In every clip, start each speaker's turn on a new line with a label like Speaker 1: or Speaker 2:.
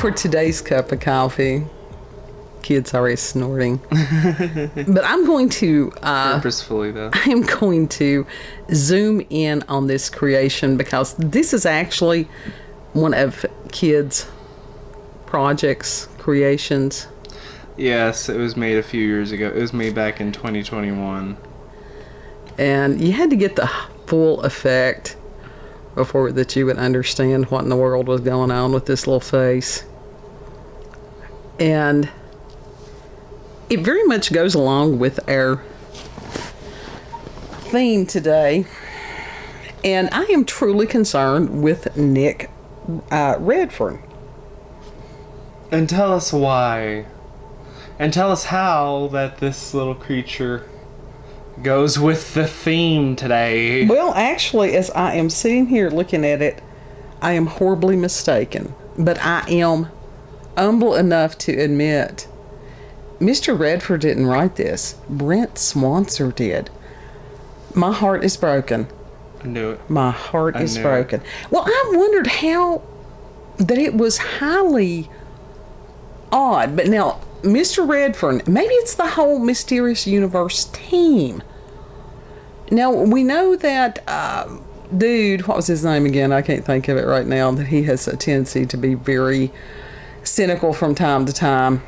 Speaker 1: for today's cup of coffee, kids already snorting. But I'm going to
Speaker 2: purposefully though.
Speaker 1: I'm going to zoom in on this creation because this is actually one of kids' projects, creations.
Speaker 2: Yes, it was made a few years ago. It was made back in 2021.
Speaker 1: And you had to get the full effect before that you would understand what in the world was going on with this little face. And it very much goes along with our theme today. And I am truly concerned with Nick Redfern.
Speaker 2: And tell us why. And tell us how that this little creature goes with the theme today.
Speaker 1: Well, actually, as I am sitting here looking at it, I am horribly mistaken. But I am humble enough to admit Mr. Redfern didn't write this. Brent Swancer did. My heart is broken.
Speaker 2: I knew it.
Speaker 1: My heart is broken. Well, I wondered how that it was highly odd. But now, Mr. Redfern, maybe it's the whole Mysterious Universe team. Now, we know that dude, what was his name again? I can't think of it right now. That he has a tendency to be very cynical from time to time.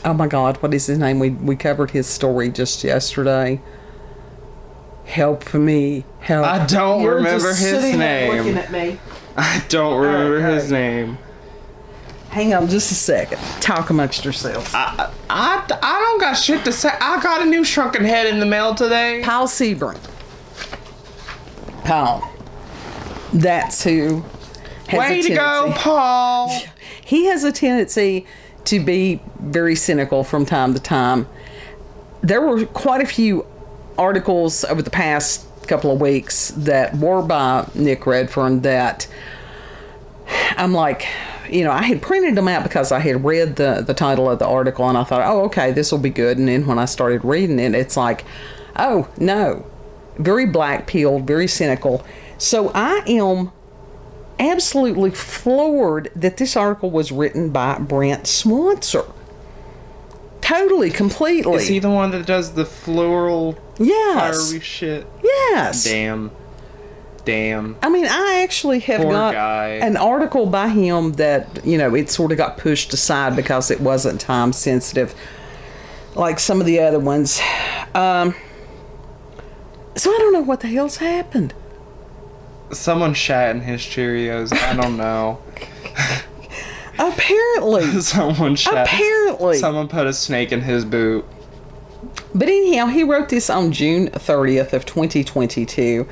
Speaker 1: Oh my God, what is his name? We covered his story just yesterday. Help me. Help.
Speaker 2: I don't
Speaker 1: You're
Speaker 2: remember
Speaker 1: just
Speaker 2: his
Speaker 1: sitting there
Speaker 2: name.
Speaker 1: looking at me.
Speaker 2: I don't remember
Speaker 1: All right.
Speaker 2: his name.
Speaker 1: Hang on just a second. Talk amongst yourselves.
Speaker 2: I don't got shit to say. I got a new shrunken head in the mail today.
Speaker 1: Paul Sebring. Paul. That's who has
Speaker 2: Way
Speaker 1: a
Speaker 2: to go,
Speaker 1: tendency.
Speaker 2: Paul.
Speaker 1: He has a tendency to be very cynical from time to time. There were quite a few articles over the past couple of weeks that were by Nick Redfern that I'm like, you know, I had printed them out because I had read the title of the article and I thought, oh, okay, this will be good. And then when I started reading it, it's like, oh, no. Very black-pilled, very cynical. So I am absolutely floored that this article was written by Brent Swancer. Totally, completely.
Speaker 2: Is he the one that does the floral
Speaker 1: Yes.
Speaker 2: fiery shit?
Speaker 1: Yes.
Speaker 2: Damn.
Speaker 1: I mean, I actually have
Speaker 2: Poor
Speaker 1: got
Speaker 2: guy.
Speaker 1: an article by him that, you know, it sort of got pushed aside because it wasn't time sensitive like some of the other ones. So I don't know what the hell's happened.
Speaker 2: Someone shat in his Cheerios. I don't know.
Speaker 1: Apparently.
Speaker 2: Someone shat.
Speaker 1: Apparently.
Speaker 2: Someone put a snake in his boot.
Speaker 1: But anyhow, he wrote this on June 30th of 2022.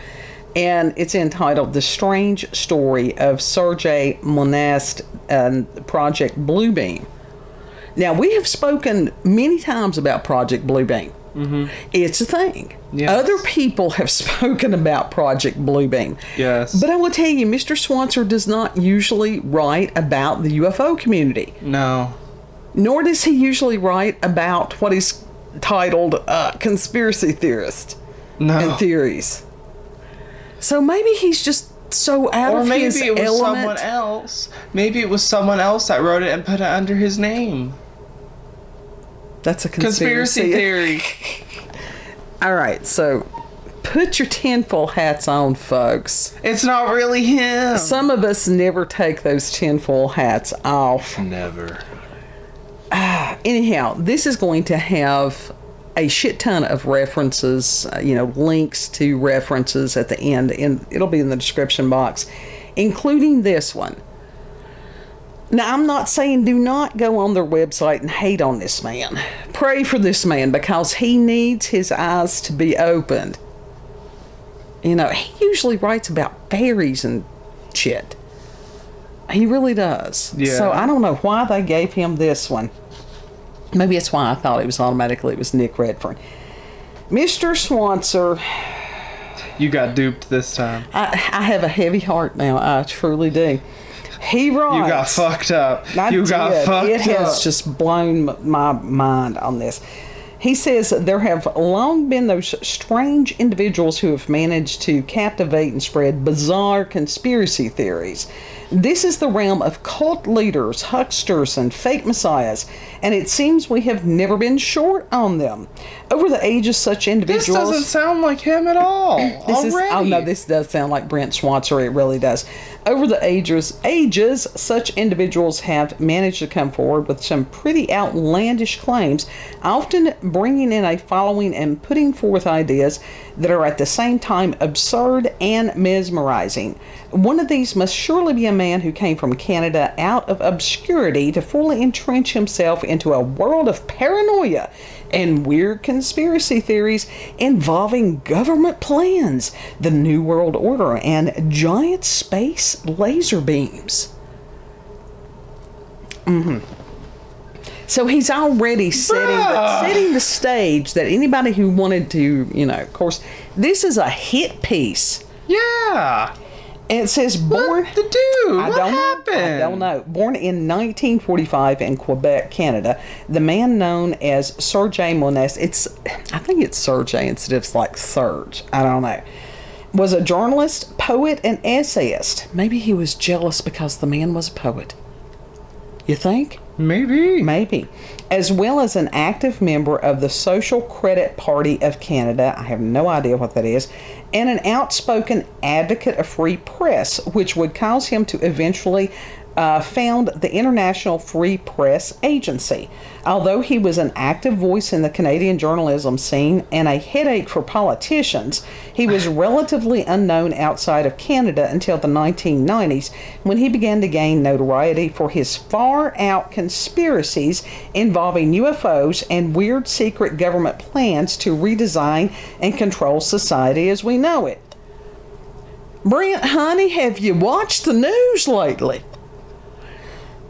Speaker 1: And it's entitled The Strange Story of Sergei Monast and Project Bluebeam. Now, we have spoken many times about Project Bluebeam. Mm-hmm. It's a thing.
Speaker 2: Yes.
Speaker 1: Other people have spoken about Project Bluebeam.
Speaker 2: Yes.
Speaker 1: But I will tell you, Mr. Swancer does not usually write about the UFO community.
Speaker 2: No.
Speaker 1: Nor does he usually write about what is titled conspiracy theorists and theories. So maybe he's just so out of his element. Or maybe it was
Speaker 2: someone else. Maybe it was someone else that wrote it and put it under his name.
Speaker 1: That's a conspiracy
Speaker 2: theory.
Speaker 1: All right, so put your tinfoil hats on, folks.
Speaker 2: It's not really him.
Speaker 1: Some of us never take those tinfoil hats off.
Speaker 2: Never.
Speaker 1: Anyhow, this is going to have a shit ton of references, links to references at the end, and it'll be in the description box, including this one. Now, I'm not saying do not go on their website and hate on this man. Pray for this man because he needs his eyes to be opened. You know, he usually writes about fairies and shit. He really does.
Speaker 2: Yeah.
Speaker 1: So I don't know why they gave him this one. Maybe that's why I thought it was Nick Redfern. Mr. Swancer.
Speaker 2: You got duped this time.
Speaker 1: I have a heavy heart now. I truly do. He writes.
Speaker 2: You got fucked up.
Speaker 1: Got fucked up. It has just blown my mind on this. He says there have long been those strange individuals who have managed to captivate and spread bizarre conspiracy theories. This is the realm of cult leaders, hucksters, and fake messiahs, and it seems we have never been short on them. Over the ages, such individuals...
Speaker 2: This doesn't sound like him at all.
Speaker 1: Oh no, this does sound like Brent Schweitzer. It really does. Over the ages, such individuals have managed to come forward with some pretty outlandish claims, often bringing in a following and putting forth ideas that are at the same time absurd and mesmerizing. One of these must surely be a man who came from Canada out of obscurity to fully entrench himself into a world of paranoia and weird conspiracy theories involving government plans, the New World Order, and giant space laser beams. So he's already setting the stage that anybody who wanted to, of course, this is a hit piece.
Speaker 2: Yeah.
Speaker 1: And it says born...
Speaker 2: What the dude? What happened?
Speaker 1: I don't know. Born in 1945 in Quebec, Canada, the man known as Serge Monast, I think it's Serge instead of like Serge. I don't know. Was a journalist, poet, and essayist. Maybe he was jealous because the man was a poet. You think? Maybe. As well as an active member of the Social Credit Party of Canada, I have no idea what that is, and an outspoken advocate of free press, which would cause him to eventually found the International Free Press Agency. Although he was an active voice in the Canadian journalism scene and a headache for politicians, he was relatively unknown outside of Canada until the 1990s, when he began to gain notoriety for his far-out conspiracies involving UFOs and weird secret government plans to redesign and control society as we know it. Brent, honey, have you watched the news lately?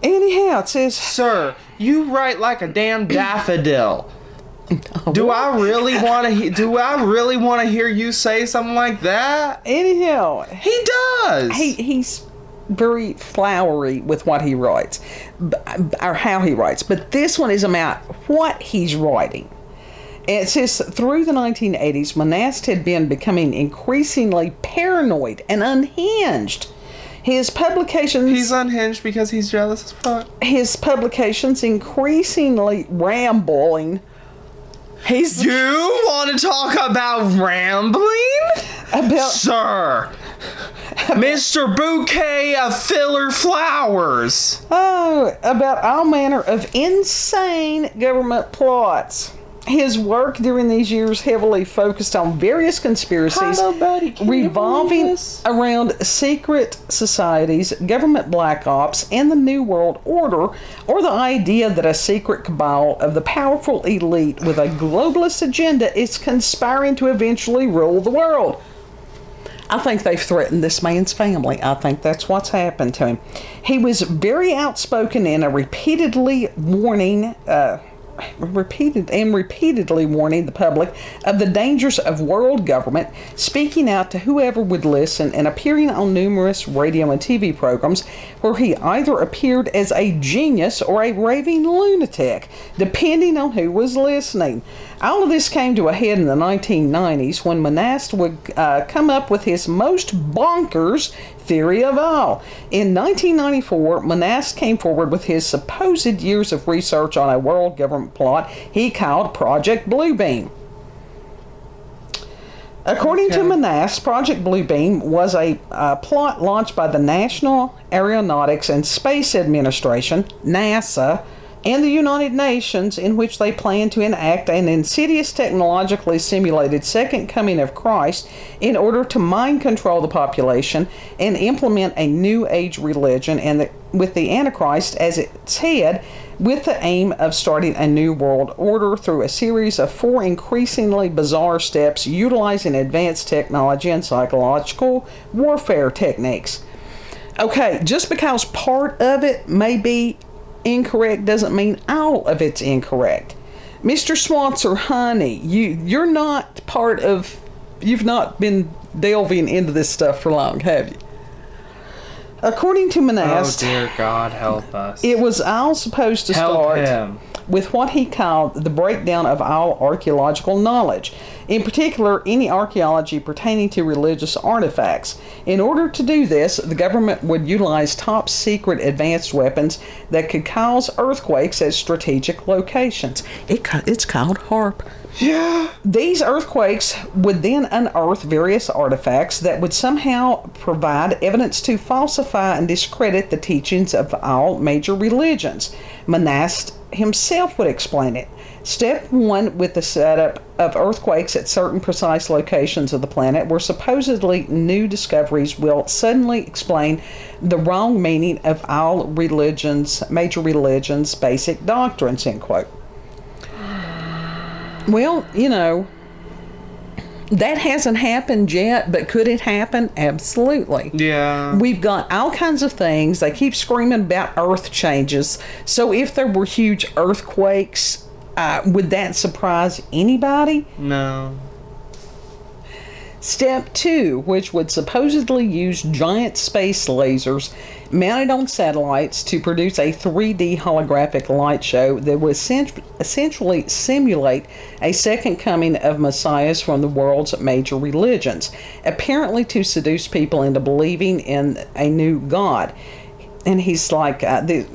Speaker 1: Anyhow, it says...
Speaker 2: Sir, you write like a damn daffodil. Do I really want to hear you say something like that?
Speaker 1: Anyhow,
Speaker 2: he does.
Speaker 1: He's very flowery with what he writes, or how he writes. But this one is about what he's writing. It says, through the 1980s, Monast had been becoming increasingly paranoid and unhinged. His publications...
Speaker 2: He's unhinged because he's jealous as fuck.
Speaker 1: His publications increasingly rambling.
Speaker 2: You want to talk about rambling? Sir! Mr. Bouquet of Filler Flowers!
Speaker 1: Oh, about all manner of insane government plots. His work during these years heavily focused on various conspiracies revolving around secret societies, government black ops, and the New World Order, or the idea that a secret cabal of the powerful elite with a globalist agenda is conspiring to eventually rule the world. I think they've threatened this man's family. I think that's what's happened to him. He was very outspoken and repeatedly warning warning the public of the dangers of world government, speaking out to whoever would listen, and appearing on numerous radio and TV programs where he either appeared as a genius or a raving lunatic, depending on who was listening. All of this came to a head in the 1990s when Monast would come up with his most bonkers theory of all. In 1994, Monast came forward with his supposed years of research on a world government plot he called Project Bluebeam. According to Monast, Project Bluebeam was a plot launched by the National Aeronautics and Space Administration, NASA, and the United Nations, in which they plan to enact an insidious technologically simulated second coming of Christ in order to mind control the population and implement a new age religion with the Antichrist as its head, with the aim of starting a new world order through a series of 4 increasingly bizarre steps utilizing advanced technology and psychological warfare techniques. Okay, just because part of it may be incorrect doesn't mean all of it's incorrect. Mr. Schweitzer, honey, you're not part of... You've not been delving into this stuff for long, have you? According to
Speaker 2: Oh
Speaker 1: Monast,
Speaker 2: dear God, help us.
Speaker 1: it was all supposed to
Speaker 2: Help
Speaker 1: start
Speaker 2: him.
Speaker 1: with what he called the breakdown of all archaeological knowledge, in particular any archaeology pertaining to religious artifacts. In order to do this, the government would utilize top secret advanced weapons that could cause earthquakes at strategic locations. It's called HARP.
Speaker 2: Yeah.
Speaker 1: These earthquakes would then unearth various artifacts that would somehow provide evidence to falsify and discredit the teachings of all major religions. Monast himself would explain it. Step 1 with the setup of earthquakes at certain precise locations of the planet where supposedly new discoveries will suddenly explain the wrong meaning of all religions, major religions' basic doctrines, end quote. Well, you know, that hasn't happened yet, but could it happen? Absolutely.
Speaker 2: Yeah.
Speaker 1: We've got all kinds of things. They keep screaming about earth changes. So if there were huge earthquakes, would that surprise anybody?
Speaker 2: No.
Speaker 1: Step 2, which would supposedly use giant space lasers mounted on satellites to produce a 3D holographic light show that would essentially simulate a second coming of messiahs from the world's major religions, apparently to seduce people into believing in a new god. And he's like,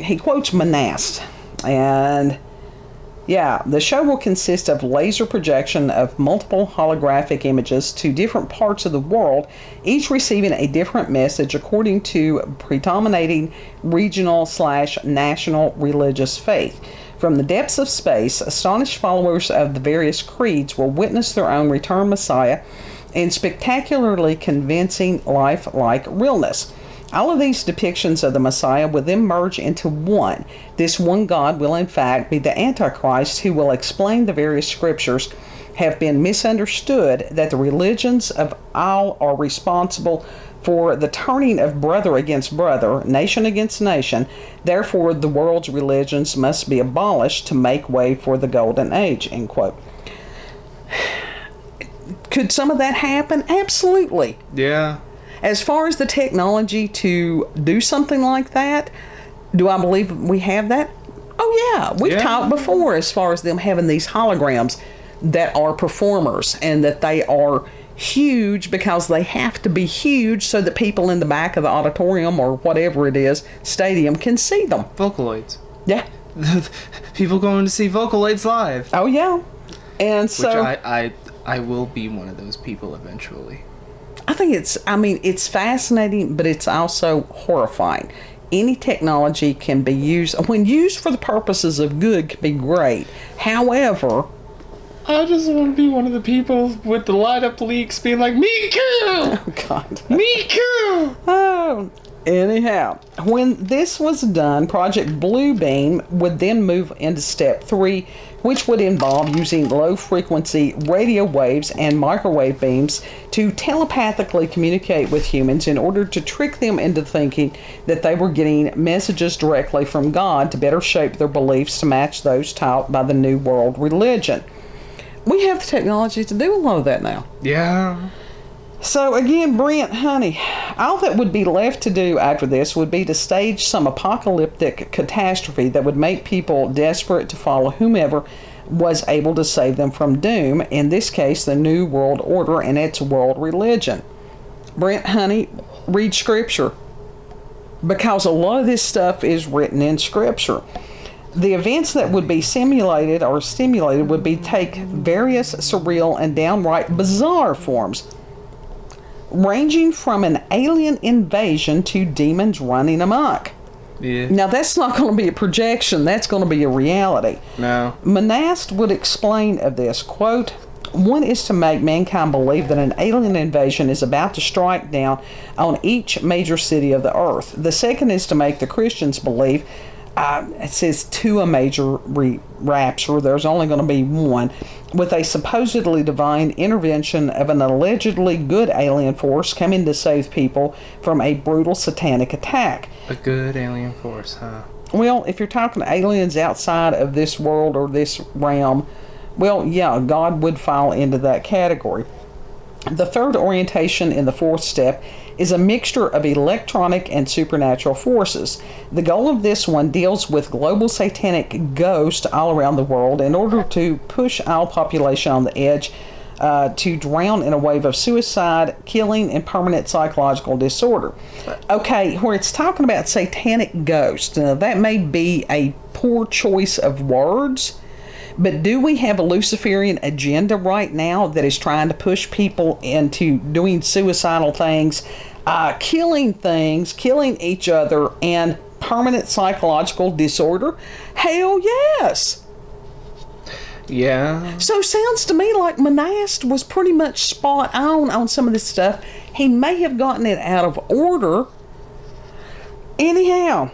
Speaker 1: he quotes Monast, and yeah, the show will consist of laser projection of multiple holographic images to different parts of the world, each receiving a different message according to predominating regional/national religious faith. From the depths of space, astonished followers of the various creeds will witness their own returned Messiah in spectacularly convincing lifelike realness. All of these depictions of the Messiah will then merge into one. This one God will in fact be the Antichrist, who will explain the various scriptures have been misunderstood, that the religions of all are responsible for the turning of brother against brother, nation against nation. Therefore, the world's religions must be abolished to make way for the golden age, end quote. Could some of that happen? Absolutely.
Speaker 2: Yeah.
Speaker 1: As far as the technology to do something like that, do I believe we have that? Oh, yeah. We've talked before as far as them having these holograms that are performers and that they are huge because they have to be huge so that people in the back of the auditorium or whatever it is, stadium, can see them.
Speaker 2: Vocaloids.
Speaker 1: Yeah.
Speaker 2: People going to see Vocaloids live.
Speaker 1: Oh, yeah. And so...
Speaker 2: Which I will be one of those people eventually.
Speaker 1: I think it's fascinating, but it's also horrifying. Any technology can be used, when used for the purposes of good, can be great. However,
Speaker 2: I just want to be one of the people with the light up leaks being like, me too!
Speaker 1: oh God.
Speaker 2: Me too!
Speaker 1: Oh, anyhow, when this was done, Project Bluebeam would then move into step 3, which would involve using low-frequency radio waves and microwave beams to telepathically communicate with humans in order to trick them into thinking that they were getting messages directly from God to better shape their beliefs to match those taught by the New World religion. We have the technology to do a lot of that now.
Speaker 2: Yeah.
Speaker 1: So again, Brent, honey, all that would be left to do after this would be to stage some apocalyptic catastrophe that would make people desperate to follow whomever was able to save them from doom, in this case, the New World Order and its world religion. Brent, honey, read Scripture, because a lot of this stuff is written in Scripture. The events that would be simulated or stimulated would be take various surreal and downright bizarre forms, ranging from an alien invasion to demons running amok.
Speaker 2: Yeah.
Speaker 1: Now, that's not going to be a projection. That's going to be a reality.
Speaker 2: No.
Speaker 1: Monast would explain of this, quote, "One is to make mankind believe that an alien invasion is about to strike down on each major city of the earth. The second is to make the Christians believe, it says to a major rapture, there's only going to be one, with a supposedly divine intervention of an allegedly good alien force coming to save people from a brutal satanic attack."
Speaker 2: A good alien force, huh?
Speaker 1: Well, if you're talking aliens outside of this world or this realm, well, yeah, God would fall into that category. The third orientation in the fourth step is a mixture of electronic and supernatural forces. The goal of this one deals with global satanic ghosts all around the world in order to push our population on the edge to drown in a wave of suicide, killing, and permanent psychological disorder. Okay, where it's talking about satanic ghosts, now that may be a poor choice of words, but do we have a Luciferian agenda right now that is trying to push people into doing suicidal things, killing each other, and permanent psychological disorder? Hell yes!
Speaker 2: Yeah.
Speaker 1: So sounds to me like Monast was pretty much spot on some of this stuff. He may have gotten it out of order. Anyhow,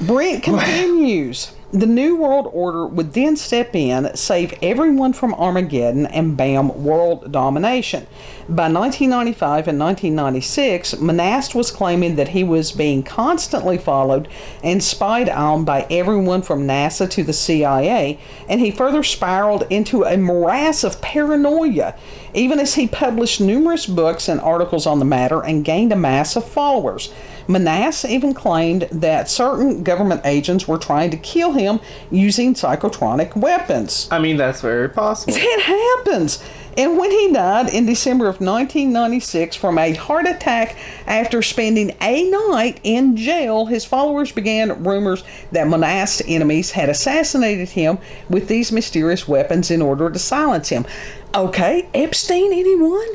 Speaker 1: Brent continues. The New World Order would then step in, save everyone from Armageddon, and bam, world domination. By 1995 and 1996, Monast was claiming that he was being constantly followed and spied on by everyone from NASA to the CIA, and he further spiraled into a morass of paranoia, even as he published numerous books and articles on the matter and gained a mass of followers. Monast even claimed that certain government agents were trying to kill him using psychotronic weapons.
Speaker 2: I mean, that's very possible.
Speaker 1: It happens. And when he died in December of 1996 from a heart attack after spending a night in jail, his followers began rumors that Monast's enemies had assassinated him with these mysterious weapons in order to silence him. Okay, Epstein, anyone?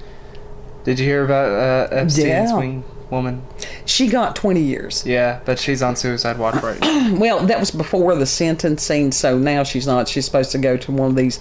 Speaker 2: Did you hear about Epstein's
Speaker 1: Yeah.
Speaker 2: wing woman?
Speaker 1: She got 20 years.
Speaker 2: Yeah, but she's on suicide watch right now.
Speaker 1: Well, that was before the sentencing, so now she's not. She's supposed to go to one of these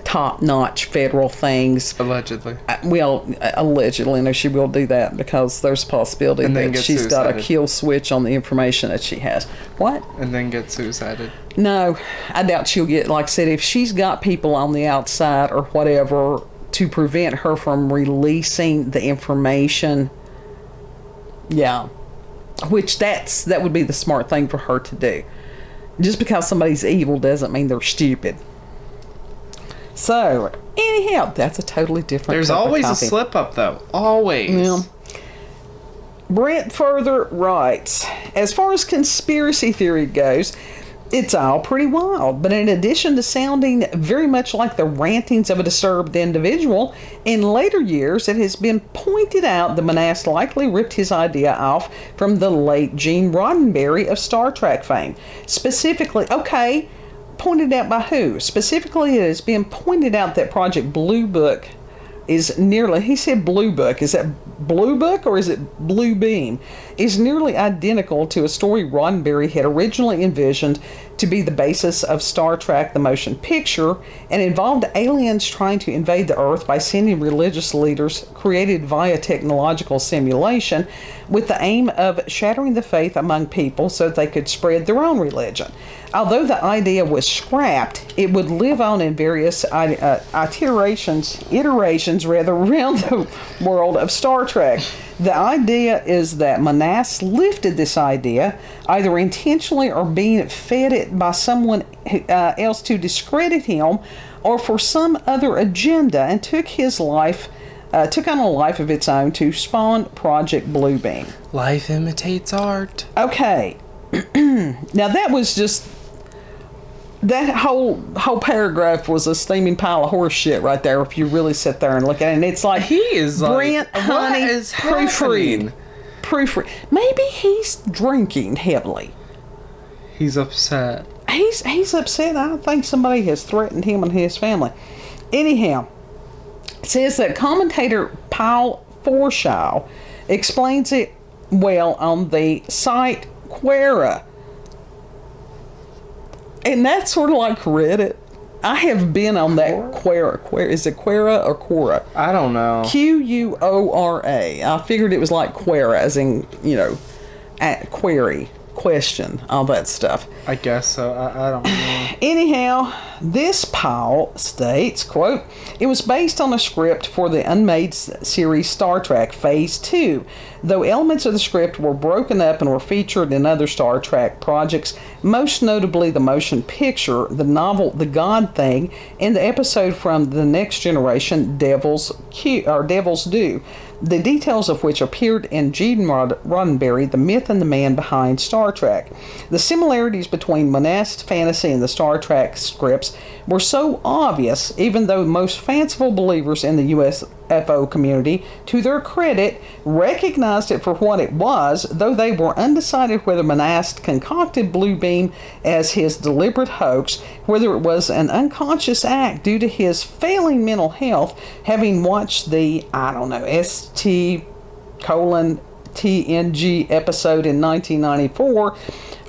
Speaker 1: top-notch federal things.
Speaker 2: Allegedly.
Speaker 1: Allegedly. No, she will do that because there's a possibility
Speaker 2: And then
Speaker 1: that
Speaker 2: get
Speaker 1: she's got a
Speaker 2: suicided.
Speaker 1: kill switch on the information that she has. What?
Speaker 2: And then get suicided.
Speaker 1: No, I doubt she'll get, like I said, if she's got people on the outside or whatever to prevent her from releasing the information, yeah. Which that would be the smart thing for her to do. Just because somebody's evil doesn't mean they're stupid. So, anyhow, that's a totally different
Speaker 2: There's
Speaker 1: cup of
Speaker 2: always a
Speaker 1: coffee.
Speaker 2: slip up, though. Always.
Speaker 1: Yeah. Brent further writes, as far as conspiracy theory goes, it's all pretty wild, but in addition to sounding very much like the rantings of a disturbed individual, in later years it has been pointed out that Monast likely ripped his idea off from the late Gene Roddenberry of Star Trek fame. Specifically, pointed out by who? Specifically, it has been pointed out that Project Blue Book is nearly, he said Blue Book, is that Blue Book or is it Blue Beam, is nearly identical to a story Roddenberry had originally envisioned to be the basis of Star Trek the Motion Picture, and involved aliens trying to invade the Earth by sending religious leaders created via technological simulation with the aim of shattering the faith among people so that they could spread their own religion. Although the idea was scrapped, it would live on in various iterations around the world of Star Trek. The idea is that Monast lifted this idea, either intentionally or being fed it by someone else to discredit him, or for some other agenda, and took on a life of its own to spawn Project Bluebeam.
Speaker 2: Life imitates art.
Speaker 1: Okay, now that was just. That whole paragraph was a steaming pile of horse shit right there if you really sit there and look at it. And it's like,
Speaker 2: He is
Speaker 1: Brent,
Speaker 2: like,
Speaker 1: honey,
Speaker 2: what is happening?
Speaker 1: proofread. Maybe he's drinking heavily.
Speaker 2: He's upset.
Speaker 1: He's upset. I think somebody has threatened him and his family. Anyhow, it says that commentator Paul Forshaw explains it well on the site Quora. And that's sort of like Reddit. I have been on that Quora. Is it Quora or Quora?
Speaker 2: I don't know.
Speaker 1: Quora. I figured it was like Quora, as in, at query, question, all that stuff.
Speaker 2: I guess so. I don't know.
Speaker 1: Anyhow, This pile states, quote, "It was based on a script for the unmade series Star Trek Phase 2, though elements of the script were broken up and were featured in other Star Trek projects, most notably the motion picture, the novel The God Thing, and the episode from The Next Generation, Devil's Due, the details of which appeared in Gene Roddenberry, The Myth and the Man Behind Star Trek. The similarities between Monast Fantasy and the Star Trek scripts were so obvious, even though most fanciful believers in the USFO community, to their credit, recognized it for what it was, though they were undecided whether Monast concocted Bluebeam as his deliberate hoax, whether it was an unconscious act due to his failing mental health, having watched the, ST:TNG episode in 1994,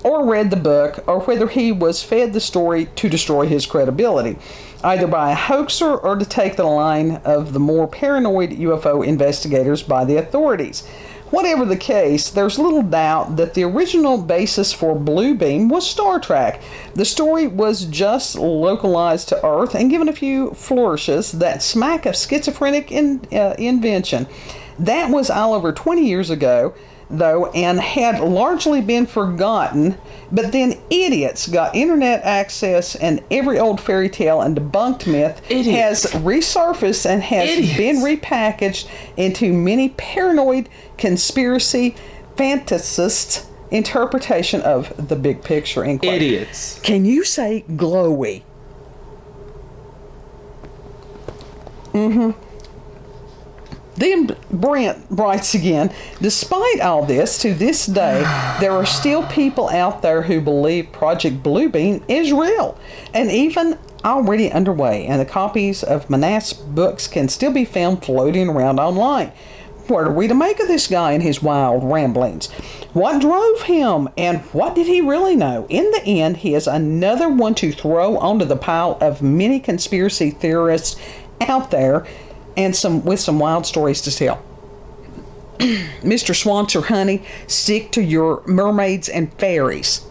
Speaker 1: or read the book, or whether he was fed the story to destroy his credibility, either by a hoaxer or to take the line of the more paranoid UFO investigators by the authorities. Whatever the case, there's little doubt that the original basis for Bluebeam was Star Trek. The story was just localized to Earth and given a few flourishes that smack of schizophrenic invention. That was all over 20 years ago, though, and had largely been forgotten, but then idiots got internet access and every old fairy tale and debunked myth has resurfaced and has been repackaged into many paranoid conspiracy fantasists' interpretation of the big picture.
Speaker 2: Idiots.
Speaker 1: Can you say glowy? Then Brent writes again, despite all this, to this day, there are still people out there who believe Project Bluebeam is real and even already underway, and the copies of Monast's books can still be found floating around online. What are we to make of this guy and his wild ramblings? What drove him, and what did he really know? In the end, he is another one to throw onto the pile of many conspiracy theorists out there, and with some wild stories to tell. Mr. Swanser, honey, stick to your mermaids and fairies.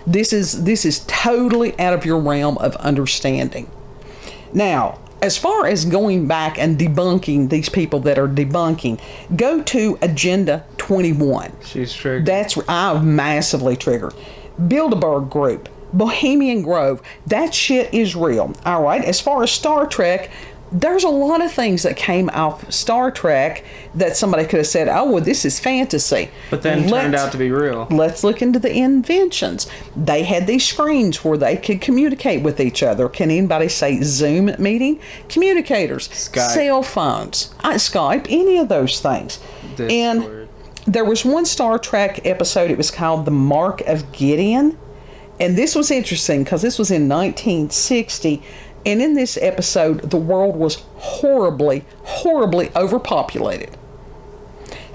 Speaker 1: This is totally out of your realm of understanding. Now, as far as going back and debunking these people that are debunking, go to Agenda 21.
Speaker 2: She's triggered.
Speaker 1: I'm massively triggered. Bilderberg Group, Bohemian Grove, that shit is real. All right, as far as Star Trek, there's a lot of things that came off Star Trek that somebody could have said, oh, well, this is fantasy.
Speaker 2: But then turned out to be real.
Speaker 1: Let's look into the inventions. They had these screens where they could communicate with each other. Can anybody say Zoom meeting? Communicators.
Speaker 2: Skype.
Speaker 1: Cell phones. Skype, any of those things.
Speaker 2: Discord.
Speaker 1: And there was one Star Trek episode, it was called The Mark of Gideon. And this was interesting because this was in 1960. And in this episode, the world was horribly, horribly overpopulated.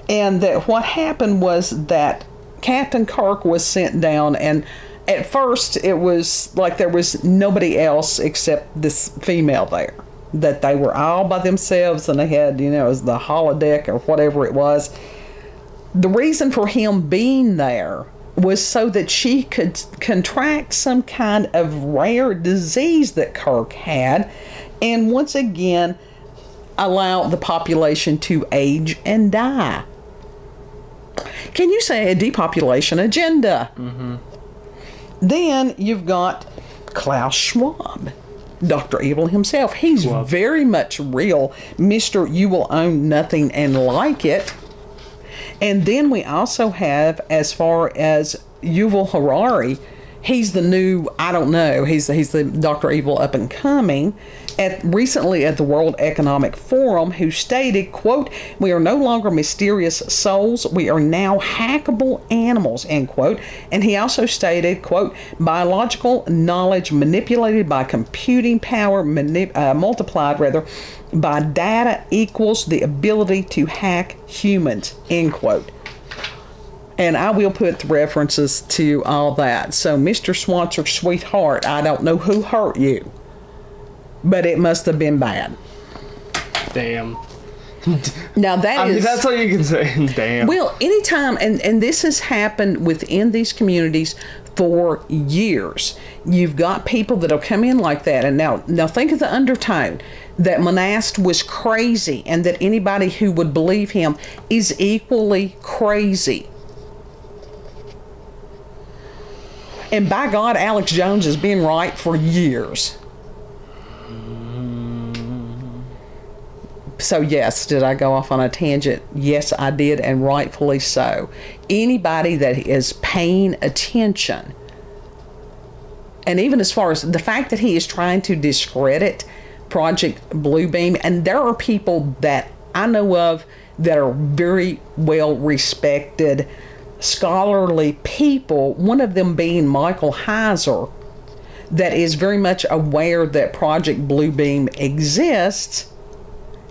Speaker 1: And that what happened was that Captain Kirk was sent down, and at first it was like there was nobody else except this female there. That they were all by themselves, and they had, it was the holodeck or whatever it was. The reason for him being there was so that she could contract some kind of rare disease that Kirk had, and once again allow the population to age and die. Can you say a depopulation agenda? Mm-hmm. Then you've got Klaus Schwab, Dr. Evil himself. He's very much real. Mr. You will own nothing and like it. And then we also have, as far as Yuval Harari, he's the new, he's the Dr. Evil up and coming, recently at the World Economic Forum, who stated, quote, "We are no longer mysterious souls, we are now hackable animals," end quote. And he also stated, quote, "Biological knowledge manipulated by computing power, multiplied by data equals the ability to hack humans," end quote. And I will put the references to all that. So, Mr. Swanser, sweetheart, I don't know who hurt you, but it must have been bad.
Speaker 2: Damn.
Speaker 1: Now
Speaker 2: that's all you can say. Damn.
Speaker 1: Well, anytime, and this has happened within these communities for years. You've got people that'll come in like that, and now think of the undertone that Monast was crazy, and that anybody who would believe him is equally crazy. And by God, Alex Jones has been right for years. So yes, did I go off on a tangent? Yes, I did, and rightfully so. Anybody that is paying attention, and even as far as the fact that he is trying to discredit Project Bluebeam, and there are people that I know of that are very well respected, scholarly people, one of them being Michael Heiser, that is very much aware that Project Bluebeam exists.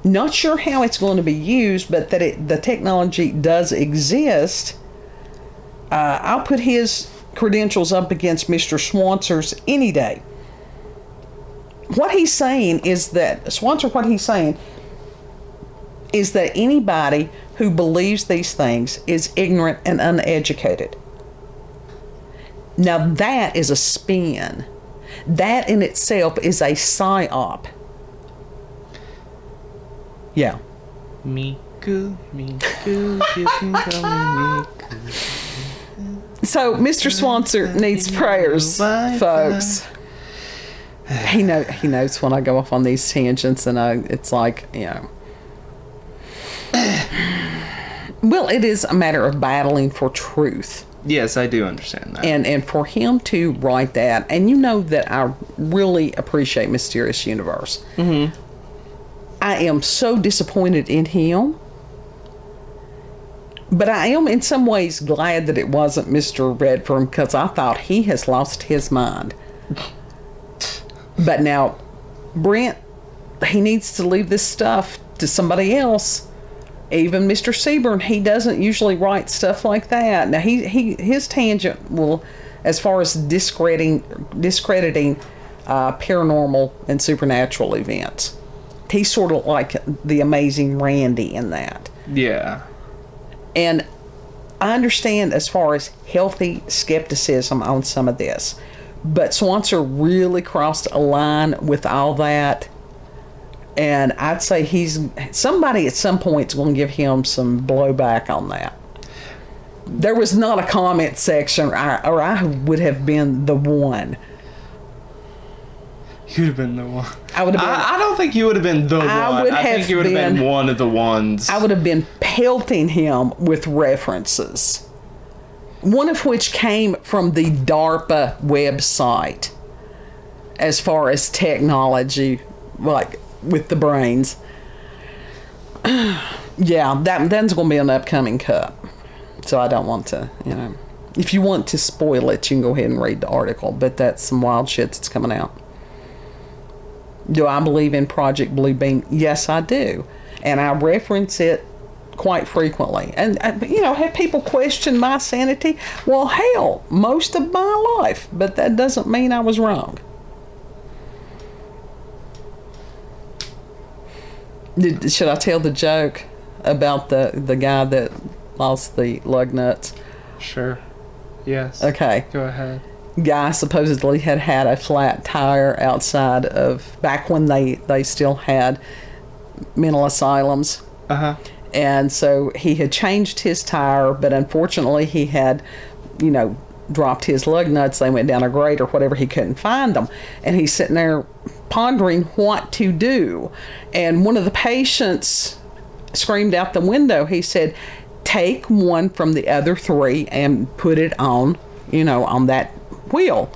Speaker 1: Not sure how it's going to be used, but that the technology does exist. I'll put his credentials up against Mr. Swancer's any day. What he's saying is that, Swancer, what he's saying is that anybody who believes these things is ignorant and uneducated. Now that is a spin. That in itself is a psyop. Yeah.
Speaker 2: Miku, Miku, you can call me Miku.
Speaker 1: So Mr. Swancer needs prayers, folks. He knows when I go off on these tangents, and it's like, you know. Well, it is a matter of battling for truth.
Speaker 2: Yes, I do understand that.
Speaker 1: And for him to write that, and you know that I really appreciate Mysterious Universe. Mm-hmm. I am so disappointed in him. But I am in some ways glad that it wasn't Mr. Redfern, because I thought he has lost his mind. But now, Brent, he needs to leave this stuff to somebody else. Even Mr. Seaburn, he doesn't usually write stuff like that. Now, his tangent will, as far as discrediting paranormal and supernatural events, he's sort of like the Amazing Randy in that.
Speaker 2: Yeah.
Speaker 1: And I understand as far as healthy skepticism on some of this, but Swancer really crossed a line with all that. And I'd say somebody at some point is going to give him some blowback on that. There was not a comment section, or I would have been the one.
Speaker 2: You'd have been the one.
Speaker 1: I would have been.
Speaker 2: I don't think you would have been the one. I think you would have been one of the ones.
Speaker 1: I would have been pelting him with references, one of which came from the DARPA website, as far as technology, like with the brains. Yeah, that's going to be an upcoming cut. So I don't want to, if you want to spoil it, you can go ahead and read the article, but that's some wild shit that's coming out. Do I believe in Project Bluebeam? Yes, I do. And I reference it quite frequently. And, have people question my sanity? Well, hell, most of my life. But that doesn't mean I was wrong. Should I tell the joke about the guy that lost the lug nuts?
Speaker 2: Sure. Yes.
Speaker 1: Okay.
Speaker 2: Go ahead.
Speaker 1: Guy supposedly had a flat tire outside of, back when they still had mental asylums.
Speaker 2: Uh-huh.
Speaker 1: And so he had changed his tire, but unfortunately he had, dropped his lug nuts. They went down a grate or whatever. He couldn't find them. And he's sitting there pondering what to do. And one of the patients screamed out the window. He said, take one from the other three and put it on, on that wheel.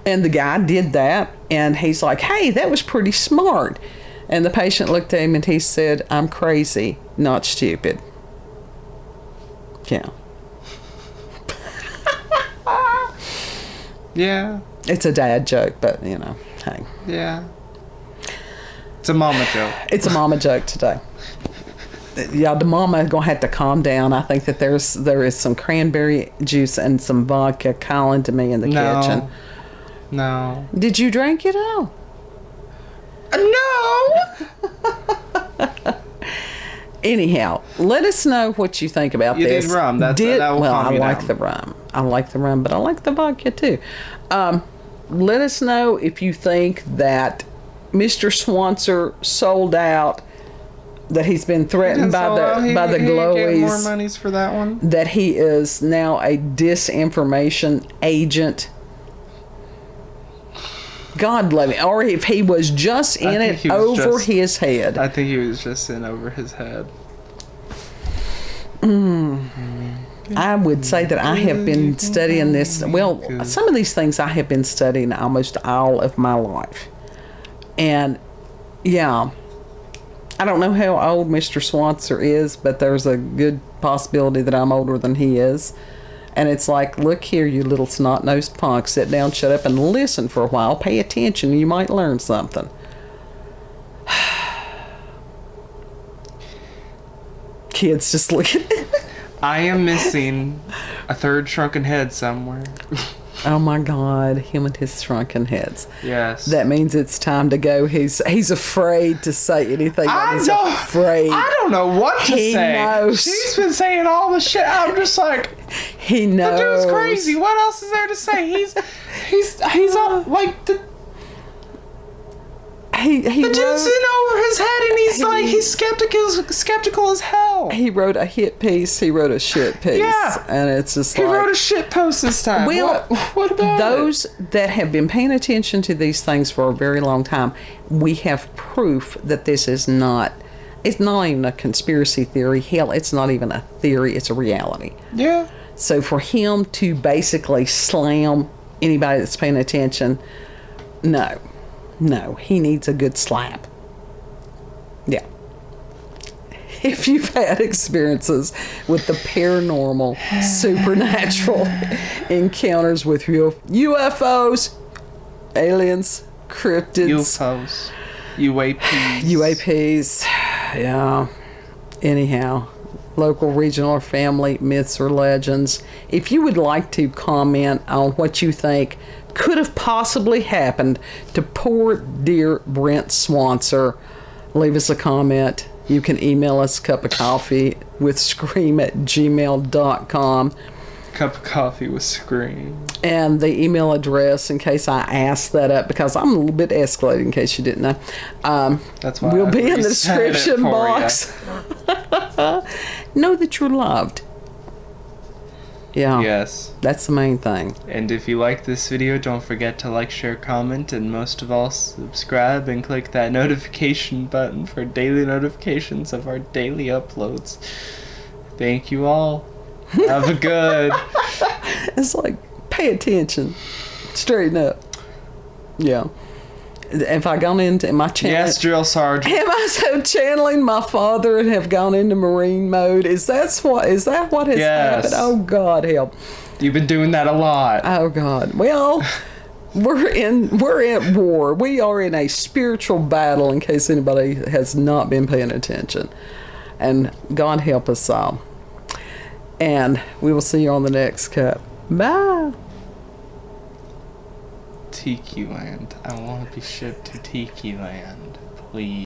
Speaker 1: And the guy did that, and he's like, hey, that was pretty smart. And the patient looked at him and he said, I'm crazy, not stupid. Yeah.
Speaker 2: Yeah.
Speaker 1: It's a dad joke, but hey.
Speaker 2: Yeah. It's a mama joke.
Speaker 1: It's a mama joke today. Yeah, the mama is gonna have to calm down. I think that there is some cranberry juice and some vodka calling to me in the kitchen.
Speaker 2: No.
Speaker 1: Did you drink it all?
Speaker 2: No.
Speaker 1: Anyhow, let us know what you think about
Speaker 2: You
Speaker 1: this.
Speaker 2: did rum. That will
Speaker 1: well,
Speaker 2: calm
Speaker 1: I
Speaker 2: you
Speaker 1: like
Speaker 2: down.
Speaker 1: the rum. I like the rum, but I like the vodka too. Let us know if you think that Mr. Swanser sold out, that he's been threatened by the
Speaker 2: He get more
Speaker 1: Glowies,
Speaker 2: monies for that one.
Speaker 1: that he is now a disinformation agent. God love him. Or if he was just in
Speaker 2: think
Speaker 1: it
Speaker 2: he was
Speaker 1: over
Speaker 2: just-
Speaker 1: his head.
Speaker 2: I think he was just in over his head.
Speaker 1: I would say that I have been studying this. Well, some of these things I have been studying almost all of my life. And yeah, I don't know how old Mr. Swanser is, but there's a good possibility that I'm older than he is. And it's like, look here, you little snot-nosed punk, sit down, shut up, and listen for a while. Pay attention, you might learn something. Kids just looking.
Speaker 2: I am missing a third shrunken head somewhere.
Speaker 1: Oh my God, him and his shrunken heads.
Speaker 2: Yes.
Speaker 1: That means it's time to go. He's afraid to say anything. He's afraid.
Speaker 2: I don't know what to
Speaker 1: He
Speaker 2: say.
Speaker 1: knows.
Speaker 2: She's been saying all the shit. I'm just like,
Speaker 1: He
Speaker 2: the
Speaker 1: knows.
Speaker 2: dude's crazy. What else is there to say? He's all like the
Speaker 1: He
Speaker 2: dude's in over his head, and he's skeptical as hell.
Speaker 1: He wrote a hit piece. He wrote a shit piece.
Speaker 2: Yeah.
Speaker 1: And it's just
Speaker 2: He
Speaker 1: like,
Speaker 2: wrote a shit post this time.
Speaker 1: Well,
Speaker 2: what about
Speaker 1: those that have been paying attention to these things for a very long time, we have proof that this is not. It's not even a conspiracy theory. Hell, it's not even a theory. It's a reality.
Speaker 2: it? Yeah.
Speaker 1: So for him to basically slam anybody that's paying attention, no, he needs a good slap. Yeah. If you've had experiences with the paranormal, supernatural encounters with UFOs, aliens, cryptids, UAPs, yeah. Anyhow, local, regional, or family myths or legends. If you would like to comment on what you think could have possibly happened to poor dear Brent Swanser, leave us a comment. You can email us cupofcoffeewithscream@gmail.com.
Speaker 2: Cup of coffee with Scream.
Speaker 1: And the email address, in case I asked that up, because I'm a little bit escalated, in case you didn't know.
Speaker 2: That's why
Speaker 1: will
Speaker 2: I
Speaker 1: be in the
Speaker 2: reset it
Speaker 1: description
Speaker 2: for
Speaker 1: box. Know that you're loved. Yeah,
Speaker 2: Yes.
Speaker 1: that's the main thing.
Speaker 2: And if you like this video, don't forget to like, share, comment, and most of all, subscribe and click that notification button for daily notifications of our daily uploads. Thank you all. Have a good.
Speaker 1: It's like, pay attention. Straighten up. Yeah. Have I gone into my channel?
Speaker 2: Yes, drill sergeant.
Speaker 1: Am I so channeling my father and have gone into Marine mode? Is that what has
Speaker 2: Yes.
Speaker 1: happened? Oh God, help!
Speaker 2: You've been doing that a lot.
Speaker 1: Oh God. Well, we're at war. We are in a spiritual battle. In case anybody has not been paying attention, and God help us all. And we will see you on the next cup. Bye.
Speaker 2: Tiki Land. I want to be shipped to Tiki Land, please.